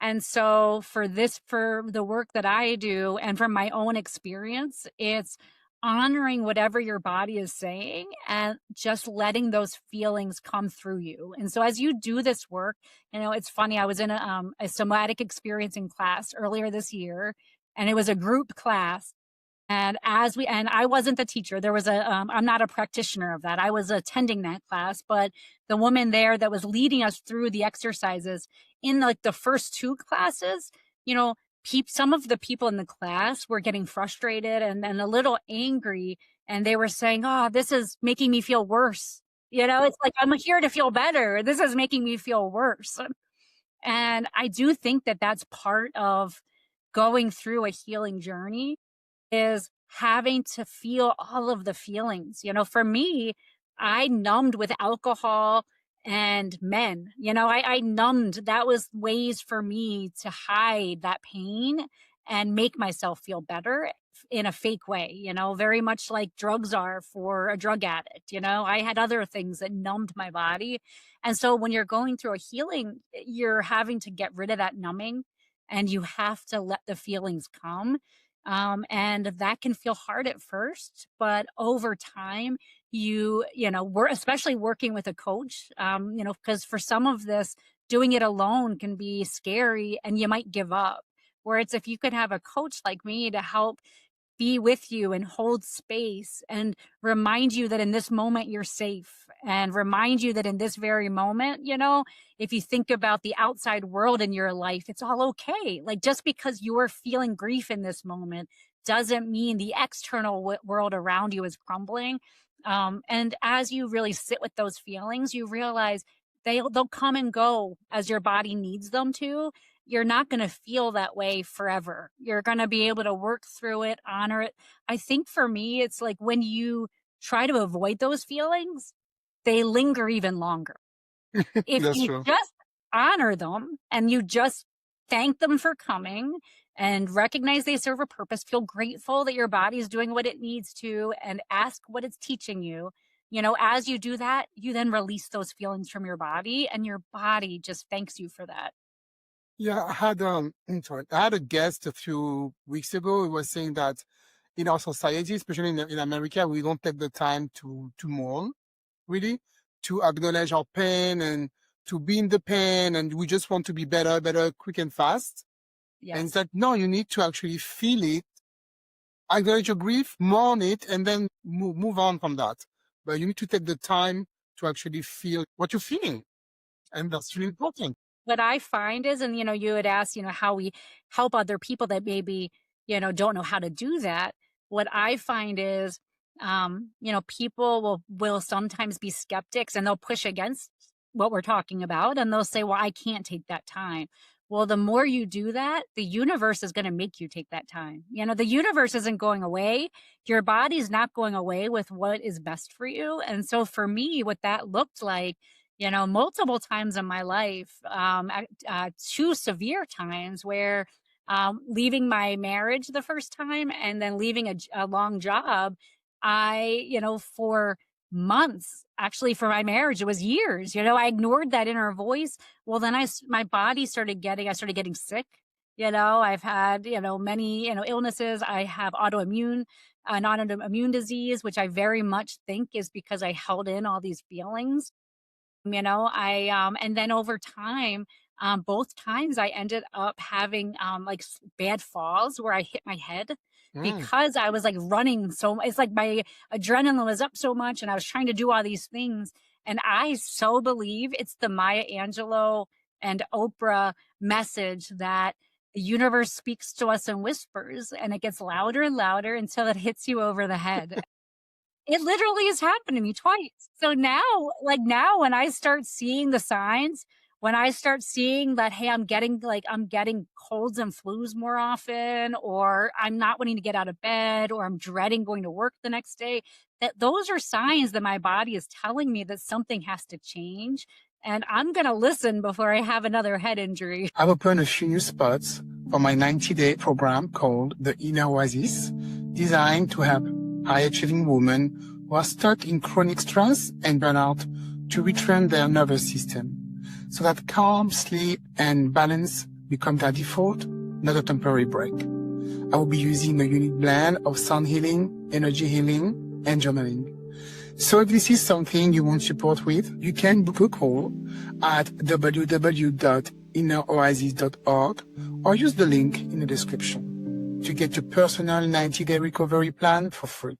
And so for the work that I do and from my own experience, it's honoring whatever your body is saying and just letting those feelings come through you. And so as you do this work, it's funny. I was in a somatic experiencing class earlier this year, and it was a group class. And I wasn't the teacher. There was I'm not a practitioner of that. I was attending that class, but the woman there that was leading us through the exercises in like the first two classes, you know, some of the people in the class were getting frustrated and a little angry, and they were saying, "Oh, this is making me feel worse." It's like, I'm here to feel better. This is making me feel worse. And I do think that that's part of going through a healing journey, is having to feel all of the feelings. For me, I numbed with alcohol and men. I numbed. That was ways for me to hide that pain and make myself feel better in a fake way, very much like drugs are for a drug addict. I had other things that numbed my body. And so when you're going through a healing, you're having to get rid of that numbing, and you have to let the feelings come. And that can feel hard at first, but over time, we're especially working with a coach, because for some of this, doing it alone can be scary and you might give up. Whereas if you could have a coach like me to help be with you and hold space and remind you that in this moment you're safe, and remind you that in this very moment, if you think about the outside world in your life, it's all okay. Like, just because you're feeling grief in this moment doesn't mean the external world around you is crumbling. And as you really sit with those feelings, you realize they'll come and go as your body needs them to. You're not going to feel that way forever. You're going to be able to work through it, honor it. I think for me, it's like when you try to avoid those feelings, they linger even longer. If That's you true. just honor them and you just thank them for coming and recognize they serve a purpose, feel grateful that your body is doing what it needs to, and ask what it's teaching you. As you do that, you then release those feelings from your body, and your body just thanks you for that. Yeah, I had a guest a few weeks ago who was saying that in our society, especially in America, we don't take the time to mourn, really, to acknowledge our pain and to be in the pain, and we just want to be better, better, quick and fast. And it's Yes. like, no, you need to actually feel it, acknowledge your grief, mourn it, and then move on from that. But you need to take the time to actually feel what you're feeling. And that's really important. What I find is, and you had asked, how we help other people that maybe, don't know how to do that. What I find is, people will sometimes be skeptics, and they'll push against what we're talking about, and they'll say, well, I can't take that time. Well, the more you do that, the universe is going to make you take that time. The universe isn't going away. Your body's not going away with what is best for you. And so for me, what that looked like, multiple times in my life, two severe times where leaving my marriage the first time and then leaving a long job, for months, actually for my marriage, it was years, I ignored that inner voice. Well, then my body I started getting sick. I've had, many, illnesses. I have an autoimmune disease, which I very much think is because I held in all these feelings. And then over time, both times I ended up having like bad falls where I hit my head Mm. because I was like running it's like my adrenaline was up so much and I was trying to do all these things. And I so believe it's the Maya Angelou and Oprah message that the universe speaks to us in whispers, and it gets louder and louder until it hits you over the head. It literally has happened to me twice. So now when I start seeing the signs, when I start seeing that, hey, I'm getting colds and flus more often, or I'm not wanting to get out of bed, or I'm dreading going to work the next day, that those are signs that my body is telling me that something has to change. And I'm going to listen before I have another head injury. I've opened a few new spots for my 90-day program called the Inner Oasis, designed to help high-achieving women who are stuck in chronic stress and burnout to retrain their nervous system so that calm, sleep, and balance become that default, not a temporary break. I will be using a unique blend of sound healing, energy healing, and journaling. So if this is something you want support with, you can book a call at www.inneroasis.org or use the link in the description to get your personal 90-day recovery plan for free.